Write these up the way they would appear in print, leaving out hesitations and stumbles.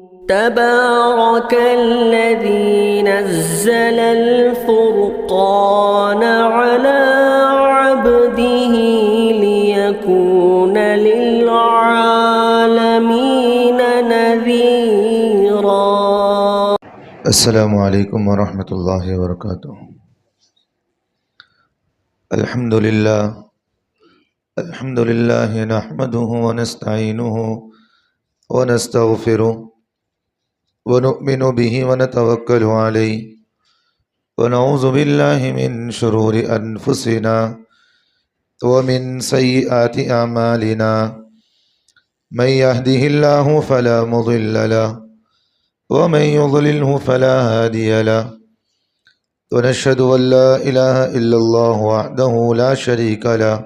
تبارك الذي نزل الفرقان على عبده ليكون للعالمين نذيرا. السلام علیکم ورحمۃ اللہ وبرکاتہ. الحمد للہ نحمده ونستعینه ونستغفره ونؤمن به ونتوکل علیہ ونعوذ باللہ من شرور انفسنا ومن سیئات اعمالنا من يهده الله فلا مضل له ومن يضلله فلا هادي له ونشهد أن لا إله إلا الله وحده لا شريك له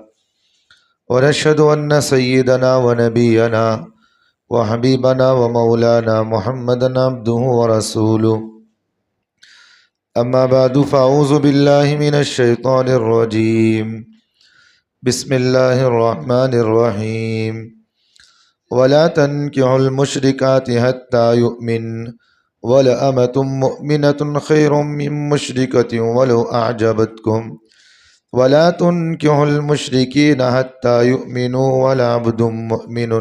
ونشهد أن سيدنا ونبينا وحبيبنا ومولانا محمدا عبده ورسوله. أما بعد فأعوذ بالله من الشيطان الرجيم. بسم الله الرحمن الرحيم. ولا تنكحوا المشركات حتى يؤمن ولأمة مؤمنة خير من مشركة ولو أعجبتكم ولا تنكحوا المشركين حتى يؤمنوا ولعبد مؤمن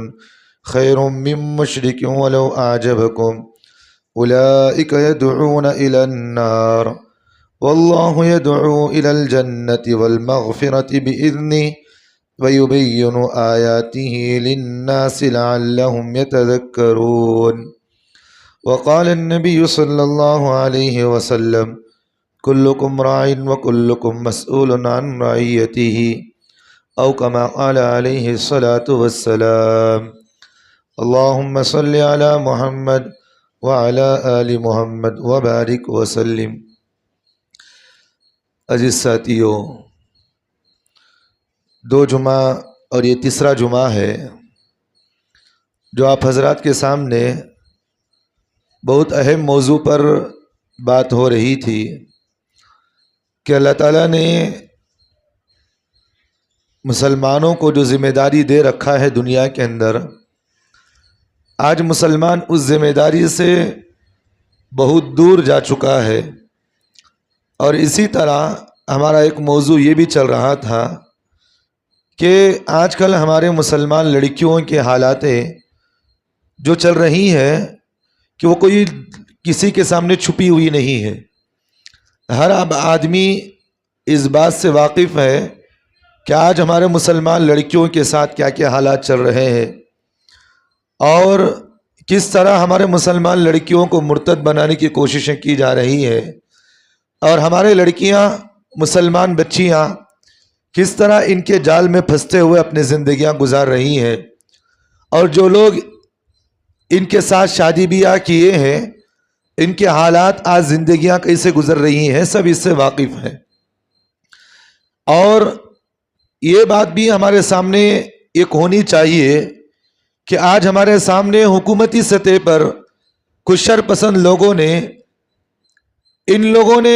خير من مشرك ولو أعجبكم أولئك يدعون إلى النار والله يدعو إلى الجنة والمغفرة بإذنه ويبين آياته للناس لعلهم يتذكرون. وقال النبي صلى الله عليه وسلم كلكم راع وكلكم مسؤول عن رعيته أو كما قال عليه الصلاة والسلام. اللهم صل على محمد وعلى آل محمد وبارك وسلم. عزیز ساتھیو، 2 جمعہ اور یہ تیسرا جمعہ ہے جو آپ حضرات کے سامنے بہت اہم موضوع پر بات ہو رہی تھی کہ اللہ تعالیٰ نے مسلمانوں کو جو ذمہ داری دے رکھا ہے دنیا کے اندر، آج مسلمان اس ذمہ داری سے بہت دور جا چکا ہے. اور اسی طرح ہمارا ایک موضوع یہ بھی چل رہا تھا کہ آج کل ہمارے مسلمان لڑکیوں کے حالات جو چل رہی ہیں کہ وہ کوئی کسی کے سامنے چھپی ہوئی نہیں ہے. ہر آدمی اس بات سے واقف ہے کہ آج ہمارے مسلمان لڑکیوں کے ساتھ کیا کیا حالات چل رہے ہیں اور کس طرح ہمارے مسلمان لڑکیوں کو مرتد بنانے کی کوششیں کی جا رہی ہے اور ہمارے لڑکیاں مسلمان بچیاں کس طرح ان کے جال میں پھنستے ہوئے اپنی زندگیاں گزار رہی ہیں، اور جو لوگ ان کے ساتھ شادی بیاہ کیے ہیں ان کے حالات آج زندگیاں کیسے گزر رہی ہیں، سب اس سے واقف ہیں. اور یہ بات بھی ہمارے سامنے ایک ہونی چاہیے کہ آج ہمارے سامنے حکومتی سطح پر کچھ شرپسند لوگوں نے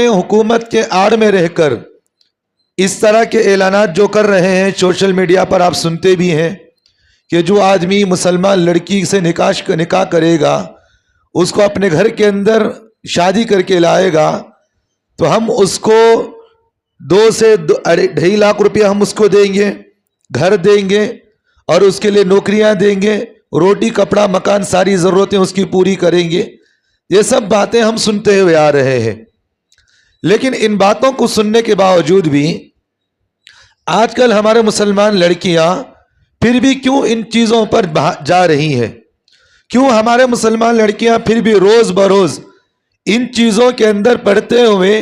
حکومت کے آڑ میں رہ کر اس طرح کے اعلانات جو کر رہے ہیں، سوشل میڈیا پر آپ سنتے بھی ہیں کہ جو آدمی مسلمان لڑکی سے نکاح کرے گا اس کو اپنے گھر کے اندر شادی کر کے لائے گا تو ہم اس کو 2 سے 2.5 لاکھ روپیہ ہم اس کو دیں گے، گھر دیں گے اور اس کے لیے نوکریاں دیں گے، روٹی کپڑا مکان ساری ضرورتیں اس کی پوری کریں گے. یہ سب باتیں ہم سنتے ہوئے آ رہے ہیں، لیکن ان باتوں کو سننے کے باوجود بھی آج کل ہمارے مسلمان لڑکیاں پھر بھی کیوں ان چیزوں پر جا رہی ہیں؟ کیوں ہمارے مسلمان لڑکیاں پھر بھی روز بروز ان چیزوں کے اندر پڑتے ہوئے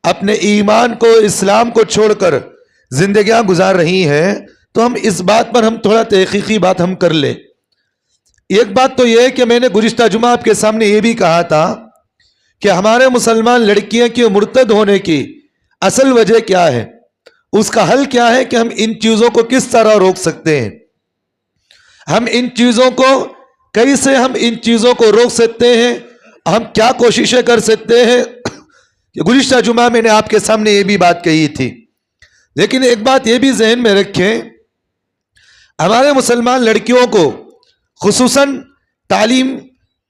اپنے ایمان کو، اسلام کو چھوڑ کر زندگیاں گزار رہی ہیں؟ تو ہم اس بات پر تھوڑا تحقیقی بات ہم کر لیں. ایک بات تو یہ ہے کہ میں نے گزشتہ جمعہ آپ کے سامنے یہ بھی کہا تھا کہ ہمارے مسلمان لڑکیاں کے مرتد ہونے کی اصل وجہ کیا ہے، اس کا حل کیا ہے کہ ہم ان چیزوں کو کس طرح روک سکتے ہیں، ہم ان چیزوں کو کیسے روک سکتے ہیں، ہم کیا کوششیں کر سکتے ہیں. گزشتہ جمعہ میں نے آپ کے سامنے یہ بھی بات کہی تھی. لیکن ایک بات یہ بھی ذہن میں رکھیں، ہمارے مسلمان لڑکیوں کو خصوصاً تعلیم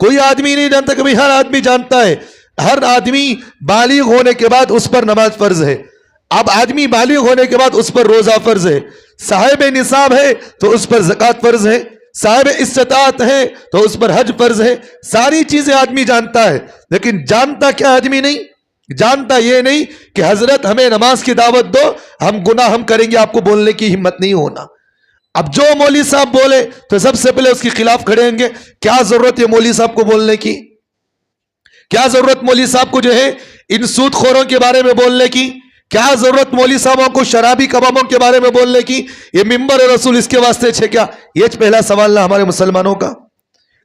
کوئی آدمی نہیں جانتا کہ ہر آدمی جانتا ہے ہر آدمی بالغ ہونے کے بعد اس پر نماز فرض ہے. اب آدمی بالغ ہونے کے بعد اس پر روزہ فرض ہے. صاحب نصاب ہے تو اس پر زکوٰۃ فرض ہے. صاحب استطاعت ہے تو اس پر حج فرض ہے. ساری چیزیں آدمی جانتا ہے, لیکن جانتا کیا آدمی نہیں؟ جانتا یہ نہیں کہ حضرت ہمیں نماز کی دعوت دو, ہم گناہ ہم کریں گے, آپ کو بولنے کی ہمت نہیں ہونا. اب جو مولوی صاحب بولے تو سب سے پہلے اس کے خلاف کھڑے ہوں گے. کیا ضرورت ہے مولوی صاحب کو بولنے کی؟ کیا ضرورت مولوی صاحب کو جو ہے ان سود خوروں کے بارے میں بولنے کی؟ کیا ضرورت مولوی صاحبوں کو شرابی کبابوں کے بارے میں بولنے کی؟ یہ ممبر رسول اس کے واسطے چھے کیا؟ یہ پہلا سوال نہ ہمارے مسلمانوں کا.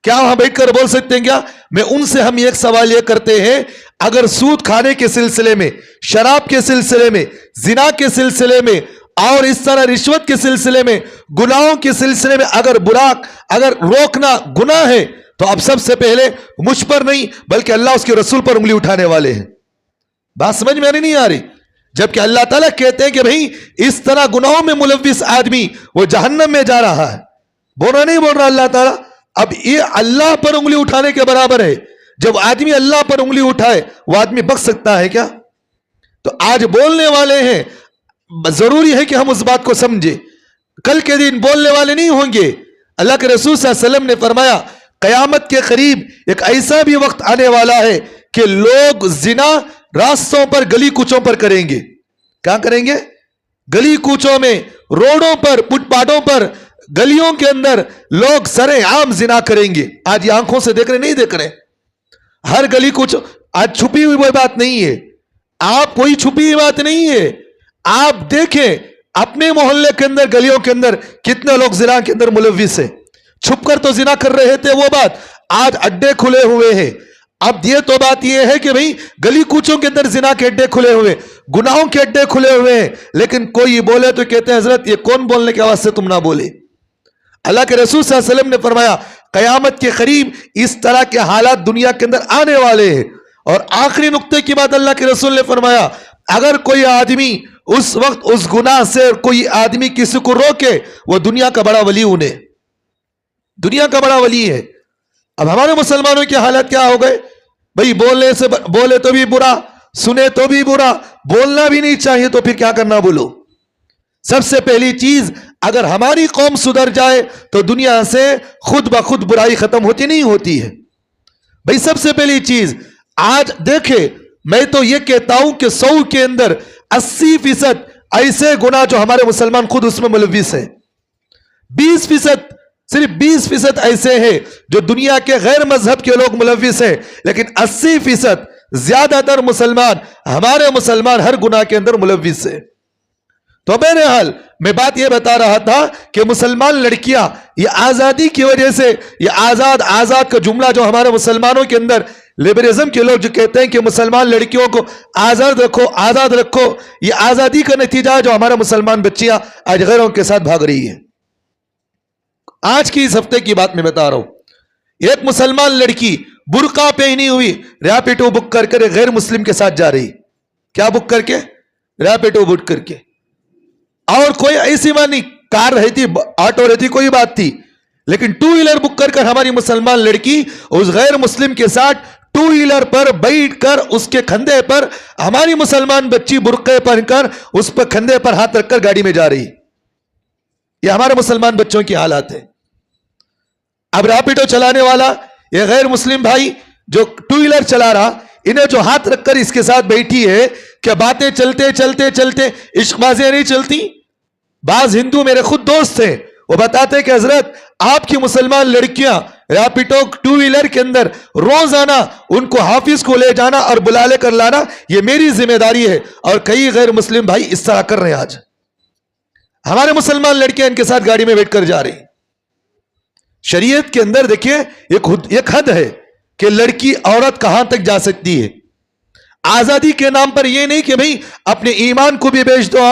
کیا وہاں بیٹھ کر بول سکتے ہیں کیا؟ میں ان سے ہم ایک سوال یہ کرتے ہیں, اگر سود کھانے کے سلسلے میں, شراب کے سلسلے میں, زنا کے سلسلے میں اور اس طرح رشوت کے سلسلے میں, گناہوں کے سلسلے میں اگر روکنا گناہ ہے تو اب سب سے پہلے مجھ پر نہیں بلکہ اللہ اس کے رسول پر انگلی اٹھانے والے ہیں. بات سمجھ میں نہیں آ رہی؟ جبکہ اللہ تعالیٰ کہتے ہیں کہ بھئی اس طرح گناہوں میں ملوث آدمی وہ جہنم میں جا رہا ہے. نہیں بول رہا اللہ تعالیٰ. اب یہ اللہ پر انگلی اٹھانے کے برابر ہے. جب آدمی اللہ پر انگلی اٹھائے وہ آدمی بک سکتا ہے کیا؟ تو آج بولنے والے ہیں, ضروری ہے کہ ہم اس بات کو سمجھیں. کل کے دن بولنے والے نہیں ہوں گے. اللہ کے رسول صلی اللہ علیہ وسلم نے فرمایا قیامت کے قریب ایک ایسا بھی وقت آنے والا ہے کہ لوگ زنا راستوں پر, گلی کوچوں پر کریں گے. کیا کریں گے؟ گلی کوچوں میں, روڈوں پر, فٹ پاتھوں پر, گلیوں کے اندر لوگ سرے عام زنا کریں گے. آج یہ آنکھوں سے دیکھ رہے نہیں دیکھ رہے؟ ہر گلی کوچ آج چھپی ہوئی بات نہیں ہے. آپ کوئی چھپی ہوئی بات نہیں ہے. آپ دیکھیں اپنے محلے کے اندر, گلیوں کے اندر کتنے لوگ زنا کے اندر ملوث ہیں. چھپ کر تو زنا کر رہے تھے وہ بات, آج اڈے کھلے ہوئے ہیں. اب یہ تو بات یہ ہے کہ بھئی گلی کوچوں کے اندر زنا کے اڈے کھلے ہوئے, گناہوں کے اڈے کھلے ہوئے ہیں, لیکن کوئی بولے تو کہتے ہیں حضرت یہ کون بولنے کے آواز سے تم نہ بولے. اللہ کے رسول صلی اللہ علیہ وسلم نے فرمایا قیامت کے قریب اس طرح کے حالات دنیا کے اندر آنے والے ہیں. اور آخری نقطے کی بات اللہ کے رسول نے فرمایا اگر کوئی آدمی اس وقت اس گناہ سے کوئی آدمی کسی کو روکے وہ دنیا کا بڑا ولی, انہیں دنیا کا بڑا ولی ہے. اب ہمارے مسلمانوں کی حالت کیا ہو گئے؟ بھئی بولے تو بھی برا, سنے تو بھی برا, بولنا بھی نہیں چاہیے تو پھر کیا کرنا بولو. سب سے پہلی چیز اگر ہماری قوم سدھر جائے تو دنیا سے خود بخود برائی ختم ہوتی نہیں ہوتی ہے. بھئی سب سے پہلی چیز آج دیکھیں, میں تو یہ کہتا ہوں کہ 100 کے اندر 80% ایسے گناہ جو ہمارے مسلمان خود اس میں ملوث ہیں. 20% صرف 20% ایسے ہیں جو دنیا کے غیر مذہب کے لوگ ملوث ہیں, لیکن 80% زیادہ تر مسلمان, ہمارے مسلمان ہر گناہ کے اندر ملوث ہیں. تو بہرحال میں بات یہ بتا رہا تھا کہ مسلمان لڑکیاں یہ آزادی کی وجہ سے, یہ آزاد کا جملہ جو ہمارے مسلمانوں کے اندر لبرزم کے لوگ جو کہتے ہیں کہ مسلمان لڑکیوں کو آزاد رکھو, یہ آزادی کا نتیجہ ہے جو ہمارے مسلمان بچیاں آج غیروں کے ساتھ بھاگ رہی ہیں. آج کی اس ہفتے کی بات میں بتا رہا ہوں, ایک مسلمان لڑکی برقع پہنی ہوئی ریپیڈو بک کر کے غیر مسلم کے ساتھ جا رہی. کیا بک کر کے؟ ریپیڈو بک کر کے. اور کوئی ایسی بات نہیں, کار رہتی, آٹو رہتی, کوئی بات تھی, لیکن 2 ویلر بک کر کر ہماری مسلمان لڑکی اس غیر مسلم کے ساتھ 2 ویلر پر بیٹھ کر اس کے کندھے پر ہماری مسلمان بچی برقعے پہن کر اس پر کندھے پر ہاتھ رکھ کر گاڑی میں جا رہی. یہ ہمارے مسلمان بچوں کی حالات ہے. اب ریپیڈو چلانے والا یہ غیر مسلم بھائی جو 2 ویلر چلا رہا, انہیں جو ہاتھ رکھ کر اس کے ساتھ بیٹھی ہے, کہ باتیں چلتے عشق بازیاں نہیں چلتی. بعض ہندو میرے خود دوست ہیں, وہ بتاتے کہ حضرت آپ کی مسلمان لڑکیاں ریپیڈو 2 ویلر کے اندر روزانہ ان کو حافظ کو لے جانا اور بلا لے کر لانا یہ میری ذمہ داری ہے. اور کئی غیر مسلم بھائی اس طرح کر رہے ہیں. آج ہمارے مسلمان لڑکیاں ان کے ساتھ گاڑی میں بیٹھ کر جا رہی ہیں. شریعت کے اندر دیکھیں ایک حد ہے کہ لڑکی عورت کہاں تک جا سکتی ہے. آزادی کے نام پر یہ نہیں کہ بھئی اپنے ایمان کو بھی بیچ دو,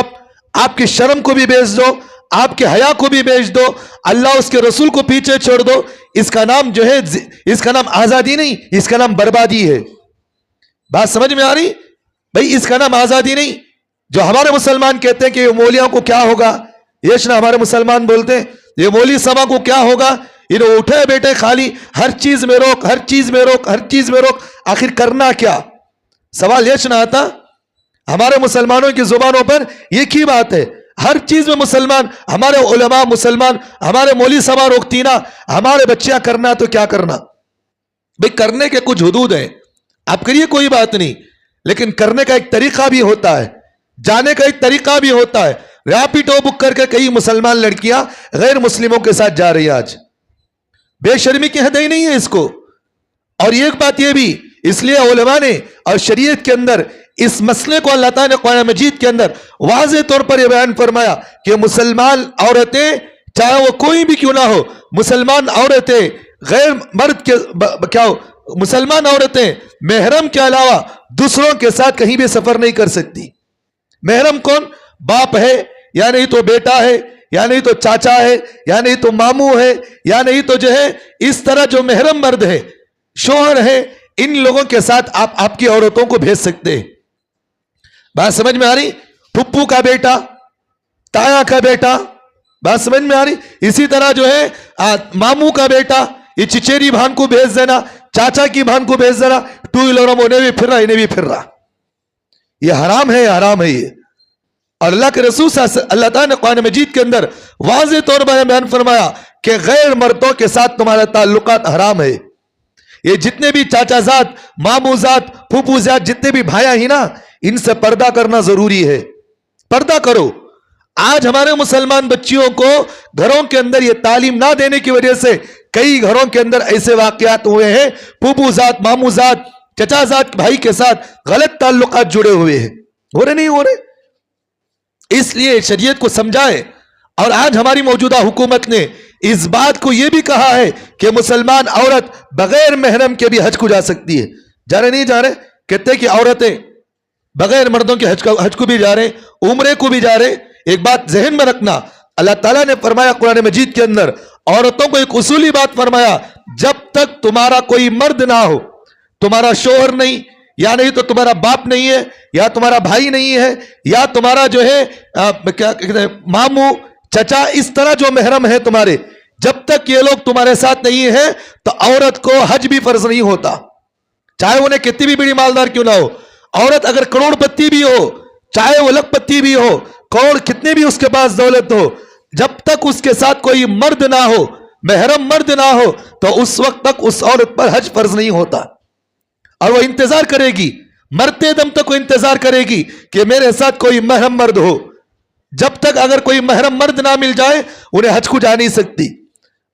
آپ کے شرم کو بھی بیچ دو, آپ کے حیا کو بھی بیچ دو, اللہ اس کے رسول کو پیچھے چھوڑ دو. اس کا نام جو ہے, اس کا نام آزادی نہیں, اس کا نام بربادی ہے. بات سمجھ میں آ رہی؟ بھئی اس کا نام آزادی نہیں. جو ہمارے مسلمان کہتے ہیں کہ یہ مولیوں کو کیا ہوگا, یہ ہمارے مسلمان بولتے ہیں یہ مولوی سبا کو کیا ہوگا, انہیں اٹھے بیٹے خالی ہر چیز میں روک، ہر چیز میں روک، ہر چیز میں روک، آخر کرنا کیا؟ سوال یہ نہ آتا؟ ہمارے مسلمانوں کی زبانوں پر ایک ہی بات ہے، ہر چیز میں مسلمان، ہمارے علماء مسلمان، ہمارے مولوی صاحب روکتی نا، ہمارے بچیاں کرنا تو کیا کرنا؟ بھئی کرنے کے کچھ حدود ہیں، آپ کریے کوئی بات نہیں، لیکن کرنے کا ایک طریقہ بھی ہوتا ہے، جانے کا ایک طریقہ بھی ہوتا ہے۔ ریپیڈو بک کر کے کئی مسلمان لڑکیاں غیر مسلموں کے ساتھ جا رہی ہیں، آج بے شرمی کی حد ہی نہیں ہے اس کو۔ اور ایک بات یہ بھی، اس لیے علماء نے اور شریعت کے اندر اس مسئلے کو اللہ تعالیٰ نے قرآن مجید کے اندر واضح طور پر یہ بیان فرمایا کہ مسلمان عورتیں چاہے وہ کوئی بھی کیوں نہ ہو، مسلمان عورتیں غیر مرد کے کیا ہو، مسلمان عورتیں محرم کے علاوہ دوسروں کے ساتھ کہیں بھی سفر نہیں کر سکتی۔ محرم کون؟ باپ ہے یا نہیں تو بیٹا ہے یا نہیں تو چاچا ہے یا نہیں تو ماموں ہے یا نہیں تو جو ہے اس طرح جو محرم مرد ہے، شوہر ہے، ان لوگوں کے ساتھ آپ کی عورتوں کو بھیج سکتے ہیں۔ بات سمجھ میں آ رہی؟ پھپھو کا بیٹا، تایا کا بیٹا، بات سمجھ میں آ رہی؟ اسی طرح جو ہے ماموں کا بیٹا، یہ چچیری بہن کو بھیج دینا، چاچا کی بہن کو بھیج دینا، ٹو ویلر میں انہیں بھی پھر رہا انہیں بھی پھر رہا، یہ حرام ہے، حرام ہے یہ۔ اور اللہ کے رسول اللہ تعالیٰ نے قرآن مجید کے اندر واضح طور پر بیان فرمایا کہ غیر مردوں کے ساتھ تمہارا تعلقات حرام ہے۔ یہ جتنے بھی چاچا زاد، ماموں زاد، پھوپھو زاد، جتنے بھی بھائیاں ہی نا، ان سے پردہ کرنا ضروری ہے، پردہ کرو۔ آج ہمارے مسلمان بچیوں کو گھروں کے اندر یہ تعلیم نہ دینے کی وجہ سے کئی گھروں کے اندر ایسے واقعات ہوئے ہیں، پھوپھو زاد، ماموں زاد، چچا زاد بھائی کے ساتھ غلط تعلقات جڑے ہوئے ہیں، ہو رہے نہیں ہو رہے؟ اس لیے شریعت کو سمجھائے۔ اور آج ہماری موجودہ حکومت نے اس بات کو یہ بھی کہا ہے کہ مسلمان عورت بغیر محرم کے بھی حج کو جا سکتی ہے۔ جا رہے نہیں جا رہے؟ کہتے کہ عورتیں بغیر مردوں کے حج کو بھی جا رہے، عمرے کو بھی جا رہے۔ ایک بات ذہن میں رکھنا، اللہ تعالیٰ نے فرمایا قرآن مجید کے اندر، عورتوں کو ایک اصولی بات فرمایا، جب تک تمہارا کوئی مرد نہ ہو، تمہارا شوہر نہیں، یا نہیں تو تمہارا باپ نہیں ہے، یا تمہارا بھائی نہیں ہے، یا تمہارا جو ہے کیا کہتے ہیں ماموں، چچا، اس طرح جو محرم ہے تمہارے، جب تک یہ لوگ تمہارے ساتھ نہیں ہیں تو عورت کو حج بھی فرض نہیں ہوتا، چاہے انہیں کتنی بھی بڑی مالدار کیوں نہ ہو۔ عورت اگر کروڑ پتی بھی ہو، چاہے وہ لکھ پتی بھی ہو، کروڑ کتنے بھی اس کے پاس دولت ہو، جب تک اس کے ساتھ کوئی مرد نہ ہو، محرم مرد نہ ہو، تو اس وقت تک اس عورت پر حج فرض نہیں ہوتا۔ اور وہ انتظار کرے گی، مرتے دم تک وہ انتظار کرے گی کہ میرے ساتھ کوئی محرم مرد ہو۔ جب تک اگر کوئی محرم مرد نہ مل جائے انہیں حج کو جا نہیں سکتی،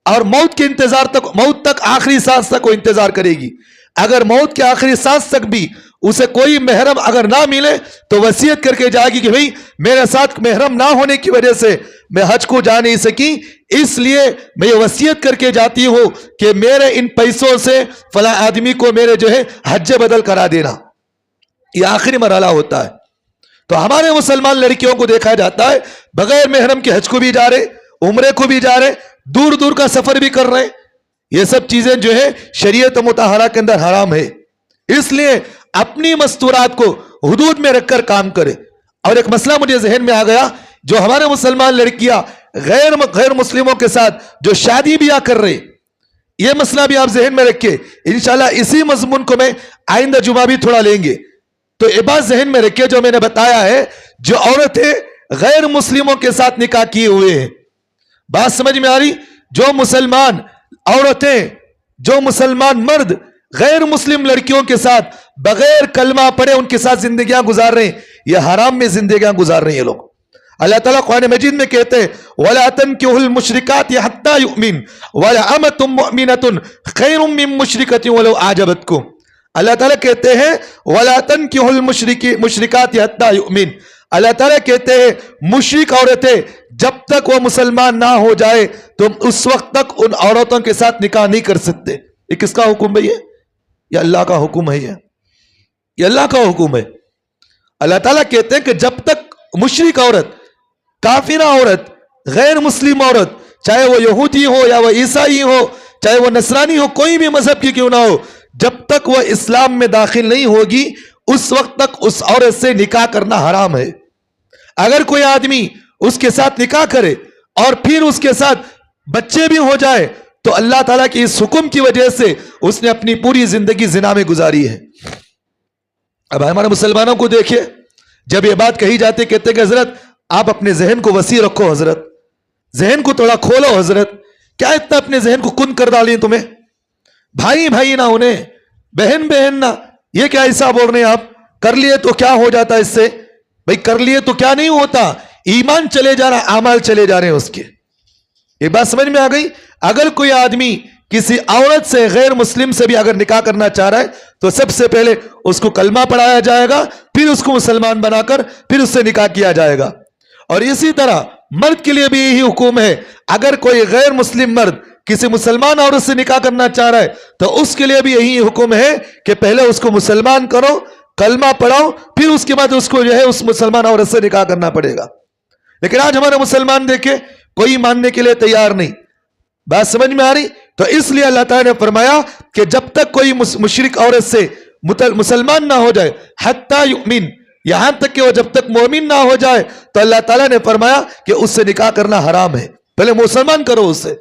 اور موت کے انتظار تک، موت تک، آخری سانس تک وہ انتظار کرے گی۔ اگر موت کے آخری سانس تک بھی اسے کوئی محرم اگر نہ ملے تو وصیت کر کے جائے گی کہ بھئی میرے ساتھ محرم نہ ہونے کی وجہ سے میں حج کو جا نہیں سکی، اس لیے میں یہ وصیت کر کے جاتی ہوں کہ میرے ان پیسوں سے فلاں آدمی کو میرے جو ہے حج بدل کرا دینا۔ یہ آخری مرحلہ ہوتا ہے۔ تو ہمارے مسلمان لڑکیوں کو دیکھا جاتا ہے بغیر محرم کے حج کو بھی جا رہے، عمرے کو بھی جا رہے، دور دور کا سفر بھی کر رہے۔ یہ سب چیزیں جو ہے شریعت مطہرہ کے اندر حرام ہے، اس لیے اپنی مستورات کو حدود میں رکھ کر کام کرے۔ اور ایک مسئلہ مجھے ذہن میں آ گیا، جو ہمارے مسلمان لڑکیاں غیر مسلموں کے ساتھ جو شادی بیاہ کر رہے، یہ مسئلہ بھی آپ ذہن میں رکھیں، انشاءاللہ اسی مضمون کو میں آئندہ جمعہ بھی تھوڑا لیں گے۔ تو یہ بات ذہن میں رکھیں جو میں نے بتایا ہے، جو عورتیں غیر مسلموں کے ساتھ نکاح کیے ہوئے ہیں، بات سمجھ میں آ رہی؟ جو مسلمان عورتیں، جو مسلمان مرد غیر مسلم لڑکیوں کے ساتھ بغیر کلمہ پڑھے ان کے ساتھ زندگیاں گزار رہے ہیں، یہ حرام میں زندگیاں گزار رہے ہیں یہ لوگ۔ اللہ تعالیٰ قرآن مجید میں کہتے ہیں وَلَا تَنْكِحُوا الْمُشْرِكَاتِ حَتَّى يُؤْمِنْ وَلَأَمَةٌ مُؤْمِنَةٌ خَيْرٌ مِّن مُشْرِكَةٍ وَلَوْ أَعْجَبَتْكُمْ۔ اللہ تعالیٰ کہتے ہیں وَلَا تَنْكِحُوا الْمُشْرِكَاتِ حَتَّى يُؤْمِنْ، اللہ تعالیٰ کہتے ہیں مشرک عورتیں جب تک وہ مسلمان نہ ہو جائے تم اس وقت تک ان عورتوں کے ساتھ نکاح نہیں کر سکتے۔ یہ کس کا حکم ہے؟ یہ اللہ کا حکم ہے، یہ اللہ کا حکم ہے۔ اللہ تعالیٰ کہتے ہیں کہ جب تک مشرک عورت، کافرہ عورت، غیر مسلم عورت، چاہے وہ یہودی ہو یا وہ عیسائی ہو، چاہے وہ نصرانی ہو، کوئی بھی مذہب کی کیوں نہ ہو، جب تک وہ اسلام میں داخل نہیں ہوگی اس وقت تک اس عورت سے نکاح کرنا حرام ہے۔ اگر کوئی آدمی اس کے ساتھ نکاح کرے اور پھر اس کے ساتھ بچے بھی ہو جائے تو اللہ تعالیٰ کی اس حکم کی وجہ سے اس نے اپنی پوری زندگی زنا میں گزاری ہے۔ اب ہمارے مسلمانوں کو دیکھیے، جب یہ بات کہی جاتی کہتے کہ حضرت آپ اپنے ذہن کو وسیع رکھو، حضرت ذہن کو تھوڑا کھولو، حضرت کیا اتنا اپنے ذہن کو کن کر ڈالیں تمہیں، بھائی بھائی نہ انہیں، بہن بہن نہ، یہ کیا ایسا بول رہے ہیں آپ؟ کر لیے تو کیا ہو جاتا ہے اس سے؟ بھائی کر لیے تو کیا نہیں ہوتا، ایمان چلے جا رہا، اعمال چلے جا رہے ہیں اس کے۔ یہ بات سمجھ میں آ گئی؟ اگر کوئی آدمی کسی عورت سے غیر مسلم سے بھی اگر نکاح کرنا چاہ رہا ہے تو سب سے پہلے اس کو کلمہ پڑھایا جائے گا، پھر اس کو مسلمان بنا کر پھر اس سے نکاح کیا جائے گا۔ اور اسی طرح مرد کے لیے بھی یہی حکم ہے، اگر کوئی غیر مسلم مرد کسی مسلمان عورت سے نکاح کرنا چاہ رہا ہے تو اس کے لیے بھی یہی حکم ہے کہ پہلے اس کو مسلمان کرو، کلمہ پڑھاؤ، پھر اس کے بعد اس کو جو ہے اس مسلمان عورت سے نکاح کرنا پڑے گا۔ لیکن آج ہمارے مسلمان دیکھیں کوئی ماننے کے لیے تیار نہیں۔ بات سمجھ میں آ رہی؟ تو اس لیے اللہ تعالیٰ نے فرمایا کہ جب تک کوئی مشرک عورت سے مسلمان نہ ہو جائے، حتی یؤمن، یہاں تک کہ وہ جب تک مومن نہ ہو جائے، تو اللہ تعالیٰ نے فرمایا کہ اس سے نکاح کرنا حرام ہے، پہلے مسلمان کرو اس سے۔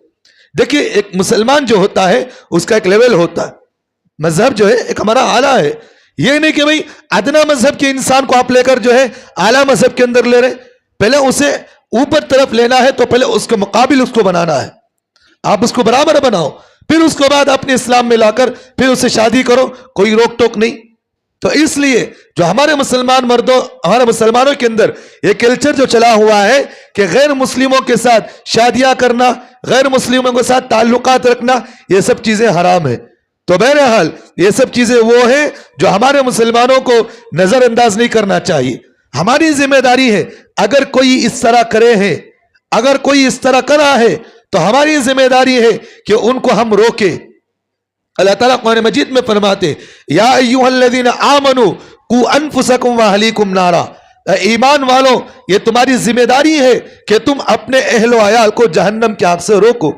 دیکھیے ایک مسلمان جو ہوتا ہے اس کا ایک لیول ہوتا ہے، مذہب جو ہے ایک ہمارا اعلیٰ ہے، یہ نہیں کہ بھئی ادنا مذہب کے انسان کو آپ لے کر جو ہے اعلیٰ مذہب کے اندر لے رہے، پہلے اسے اوپر طرف لینا ہے تو پہلے اس کے مقابل اس کو بنانا ہے، آپ اس کو برابر بناؤ، پھر اس کو بعد اپنے اسلام میں لا کر پھر اس سے شادی کرو، کوئی روک ٹوک نہیں۔ تو اس لیے جو ہمارے مسلمان مردوں، ہمارے مسلمانوں کے اندر یہ کلچر جو چلا ہوا ہے کہ غیر مسلموں کے ساتھ شادیاں کرنا، غیر مسلموں کے ساتھ تعلقات رکھنا، یہ سب چیزیں حرام ہیں۔ تو بہرحال یہ سب چیزیں وہ ہیں جو ہمارے مسلمانوں کو نظر انداز نہیں کرنا چاہیے۔ ہماری ذمہ داری ہے، اگر کوئی اس طرح کرے ہے، اگر کوئی اس طرح کرا ہے تو ہماری ذمہ داری ہے کہ ان کو ہم روکیں۔ اللہ تعالیٰ قرآن مجید میں فرماتے یا ایھا الذین آمنوا قوا انفسکم واہلیکم نارا، ایمان والو یہ تمہاری ذمہ داری ہے کہ تم اپنے اہل و عیال کو جہنم کی آگ سے روکو۔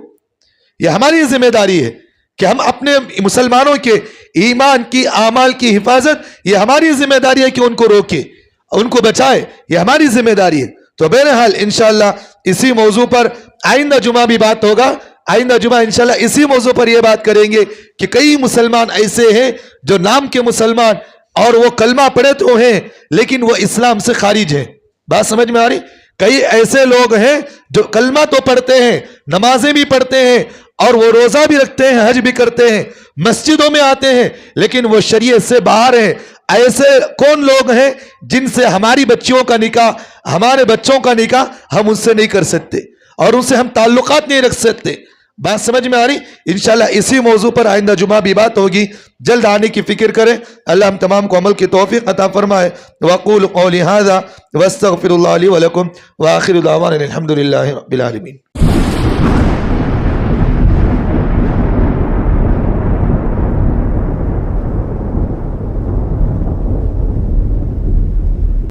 یہ ہماری ذمہ داری ہے کہ ہم اپنے مسلمانوں کے ایمان کی، اعمال کی حفاظت، یہ ہماری ذمہ داری ہے کہ ان کو روکے، ان کو بچائے، یہ ہماری ذمہ داری ہے۔ تو بہرحال انشاءاللہ اسی موضوع پر آئندہ جمعہ بھی بات ہوگا، آئندہ جمعہ انشاءاللہ اسی موضوع پر یہ بات کریں گے کہ کئی مسلمان ایسے ہیں جو نام کے مسلمان اور وہ کلمہ پڑھے تو ہیں لیکن وہ اسلام سے خارج ہیں۔ بات سمجھ میں آ رہی؟ کئی ایسے لوگ ہیں جو کلمہ تو پڑھتے ہیں، نمازیں بھی پڑھتے ہیں اور وہ روزہ بھی رکھتے ہیں، حج بھی کرتے ہیں، مسجدوں میں آتے ہیں، لیکن وہ شریعت سے باہر ہیں۔ ایسے کون لوگ ہیں جن سے ہماری بچیوں کا نکاح، ہمارے بچوں کا نکاح ہم ان سے نہیں کر سکتے اور ان سے ہم تعلقات نہیں رکھ سکتے۔ بات سمجھ میں آ رہی؟ انشاءاللہ اسی موضوع پر آئندہ جمعہ بھی بات ہوگی، جلد آنے کی فکر کریں۔ اللہ ہم تمام کو عمل کی توفیق عطا فرمائے۔ وَأَقُولُ قَوْلِي هَذَا وَأَسْتَغْفِرُ اللَّهَ لِي وَلَكُمْ وَآخِرُ دَعْوَانَا الْحَمْدُ لِلَّهِ رَبِّ الْعَالَمِينَ۔